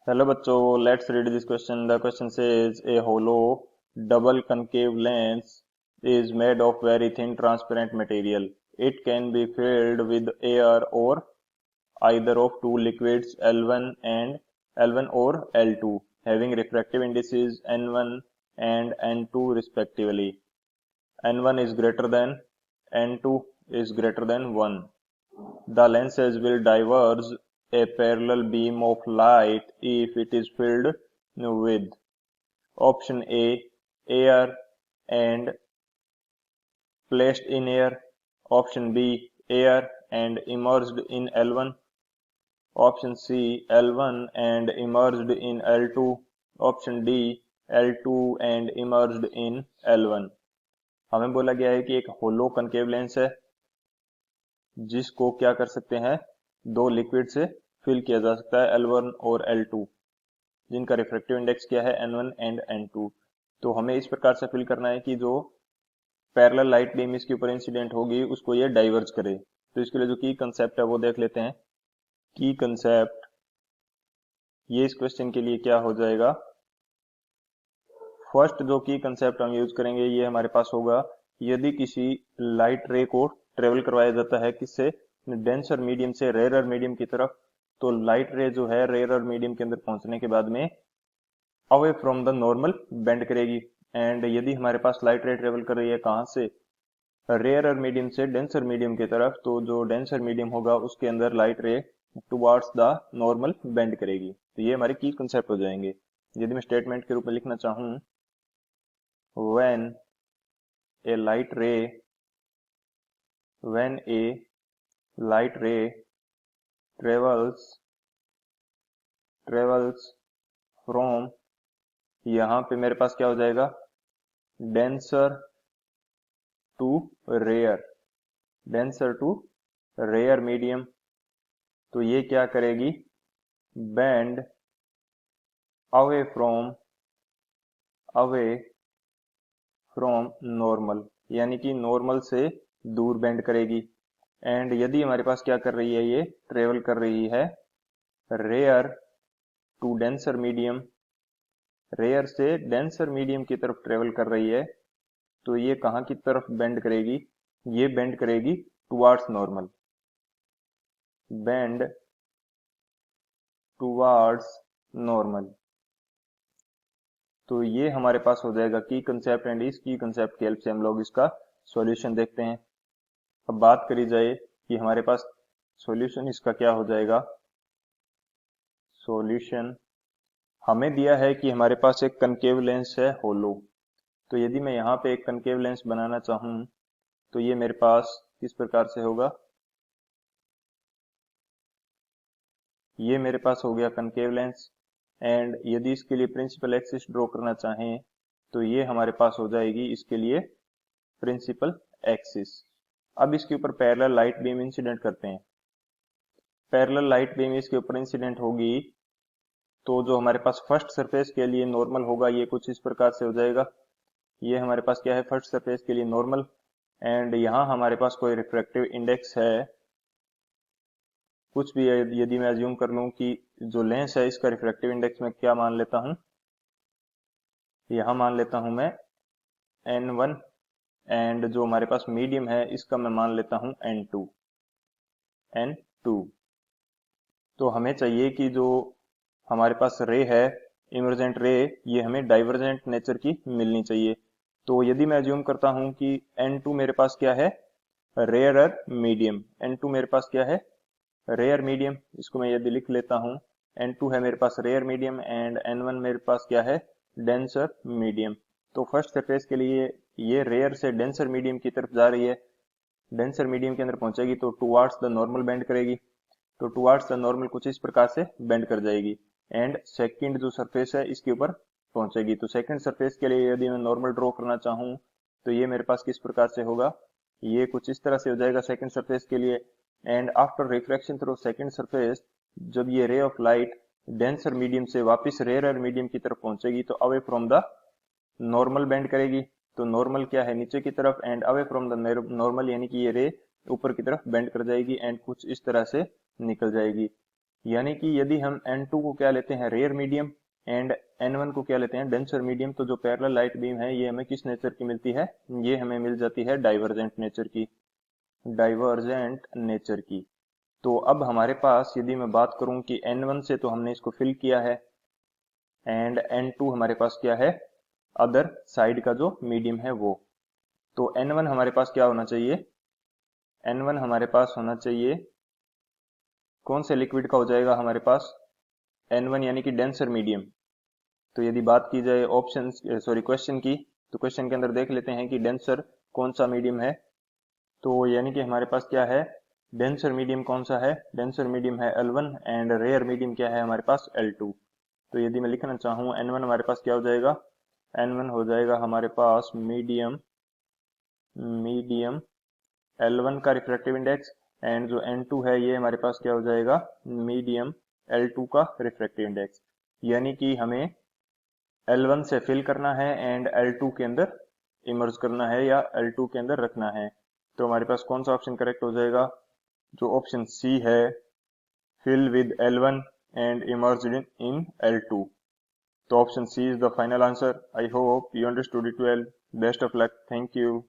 Hello बच्चों, let's read this question. The question says a hollow double concave lens is made of very thin transparent material. It can be filled with air or either of two liquids L1 and L1 or L2 having refractive indices N1 and N2 respectively. N1 is greater than N2 is greater than 1. The lenses will diverge a parallel beam of light if it is filled with option A, air and placed in air, option B, air and immersed in L1, option C, L1 and immersed in L2, option D, L2 and immersed in L1. हमें बोला गया है कि एक होलो concave lens है जिसको क्या कर सकते हैं, दो लिक्विड से फिल किया जा सकता है L1 और L2, जिनका रिफ्रैक्टिव इंडेक्स क्या है N1 एंड N2। तो हमें इस प्रकार से फिल करना है कि जो पैरेलल लाइट बीम इसके ऊपर इंसिडेंट होगी उसको ये डाइवर्ज करे। तो इसके लिए जो की कंसेप्ट है वो देख लेते हैं। की कंसेप्ट ये इस क्वेश्चन के लिए क्या हो जाएगा। फर्स्ट जो की कंसेप्ट हम यूज करेंगे ये हमारे पास होगा, यदि किसी लाइट रे को ट्रेवल करवाया जाता है किससे, डेंसर मीडियम से रेयरर मीडियम की तरफ, तो लाइट रे जो है रेयरर मीडियम के अंदर पहुंचने के बाद में away from the normal bend करेगी। एंड यदि हमारे पास लाइट रे ट्रेवल कर रही है कहां से, रेयरर मीडियम से डेंसर मीडियम की तरफ, तो जो डेंसर मीडियम होगा उसके अंदर लाइट रे टुवार्ड्स द नॉर्मल बेंड करेगी। तो ये हमारे की कंसेप्ट हो जाएंगे। यदि मैं स्टेटमेंट के रूप में लिखना चाहूं, when a light ray when a light ray travels from, यहां पे मेरे पास क्या हो जाएगा, denser to rare, denser to rare medium. तो ये क्या करेगी, बेंड अवे फ्रॉम नॉर्मल, यानी कि नॉर्मल से दूर बेंड करेगी। एंड यदि हमारे पास क्या कर रही है, ये ट्रेवल कर रही है rare to denser medium, rare से डेंसर मीडियम की तरफ ट्रेवल कर रही है, तो ये कहां की तरफ बेंड करेगी, ये बेंड करेगी towards normal, bend towards normal. तो ये हमारे पास हो जाएगा की कंसेप्ट, एंड इस की कंसेप्ट की हेल्प से हम लोग इसका सॉल्यूशन देखते हैं। अब बात करी जाए कि हमारे पास सॉल्यूशन इसका क्या हो जाएगा। सॉल्यूशन हमें दिया है कि हमारे पास एक कनकेव लेंस है होलो। तो यदि मैं यहाँ पे एक कनकेव लेंस बनाना चाहूं तो ये मेरे पास किस प्रकार से होगा, ये मेरे पास हो गया कनकेव लेंस। एंड यदि इसके लिए प्रिंसिपल एक्सिस ड्रॉ करना चाहें तो ये हमारे पास हो जाएगी इसके लिए प्रिंसिपल एक्सिस। अब इसके ऊपर पैरेलल लाइट बीम इंसिडेंट करते हैं। पैरेलल लाइट बीम इसके ऊपर इंसिडेंट होगी तो जो हमारे पास फर्स्ट सरफेस के लिए नॉर्मल होगा ये कुछ इस प्रकार से हो जाएगा। ये हमारे पास क्या है, फर्स्ट सरफेस के लिए नॉर्मल। एंड यहाँ हमारे पास कोई रिफ्रैक्टिव इंडेक्स है कुछ भी, यदि मैं अज्यूम कर लूं कि जो लेंस है इसका रिफ्रैक्टिव इंडेक्स मैं क्या मान लेता हूं, यहां मान लेता हूं मैं N1, एंड जो हमारे पास मीडियम है इसका मैं मान लेता हूं N2। तो हमें चाहिए कि जो हमारे पास रे है, इमर्जेंट रे, ये हमें डाइवर्जेंट नेचर की मिलनी चाहिए। तो यदि मैं अज्यूम करता हूं कि N2 मेरे पास क्या है, रेयरर मीडियम, N2 मेरे पास क्या है, रेयर मीडियम, इसको मैं यदि लिख लेता हूं, N2 है मेरे पास रेयर मीडियम एंड N1 मेरे पास क्या है, डेंसर मीडियम। तो फर्स्ट सरफेस के लिए ये रेयर से डेंसर मीडियम की तरफ जा रही है, डेंसर मीडियम के अंदर पहुंचेगी तो टुवार्ड्स द नॉर्मल बेंड करेगी। तो टुवार्ड्स द नॉर्मल कुछ इस प्रकार से बेंड कर जाएगी एंड सेकंड जो सरफेस है इसके ऊपर पहुंचेगी। तो सेकंड सरफेस के लिए यदि मैं नॉर्मल ड्रॉ करना चाहूं तो ये मेरे पास किस प्रकार से होगा, ये कुछ इस तरह से हो जाएगा सेकंड सरफेस के लिए। And after reflection through second surface, जब ये ray of light denser medium से वापस रेयर मीडियम की तरफ पहुंचेगी तो away from the normal bend करेगी। तो नॉर्मल क्या है, नीचे की तरफ, and away from the normal यानी कि ये रे ऊपर की तरफ बेंड कर जाएगी एंड कुछ इस तरह से निकल जाएगी। यानी कि यदि हम N2 को क्या लेते हैं, रेयर मीडियम, एंड N1 को क्या लेते हैं, डेंसर मीडियम, तो जो पैरेलल लाइट बीम है ये हमें किस नेचर की मिलती है, ये हमें मिल जाती है डाइवर्जेंट नेचर की, डाइवर्जेंट नेचर की। तो अब हमारे पास यदि मैं बात करूं कि N1 से तो हमने इसको फिल किया है, एंड N2 हमारे पास क्या है, अदर साइड का जो मीडियम है वो। तो N1 हमारे पास क्या होना चाहिए, N1 हमारे पास होना चाहिए, कौन से लिक्विड का हो जाएगा हमारे पास, N1 यानी कि डेंसर मीडियम। तो यदि बात की जाए ऑप्शन क्वेश्चन की, तो क्वेश्चन के अंदर देख लेते हैं कि डेंसर कौन सा मीडियम है। तो यानी कि हमारे पास क्या है, डेंसर मीडियम कौन सा है, डेंसर मीडियम है L1, एंड रेयर मीडियम क्या है हमारे पास, L2। तो यदि मैं लिखना चाहूँ N1 हमारे पास क्या हो जाएगा, N1 हो जाएगा हमारे पास मीडियम, मीडियम L1 का रिफ्रैक्टिव इंडेक्स, एंड जो N2 है ये हमारे पास क्या हो जाएगा, मीडियम L2 का रिफ्रैक्टिव इंडेक्स। यानी कि हमें L1 से फिल करना है एंड L2 के अंदर इमर्ज करना है या L2 के अंदर रखना है। तो हमारे पास कौन सा ऑप्शन करेक्ट हो जाएगा, जो ऑप्शन सी है, fill with L1 and immersed in L2. So option C is the final answer. I hope you understood it well. Best of luck. Thank you.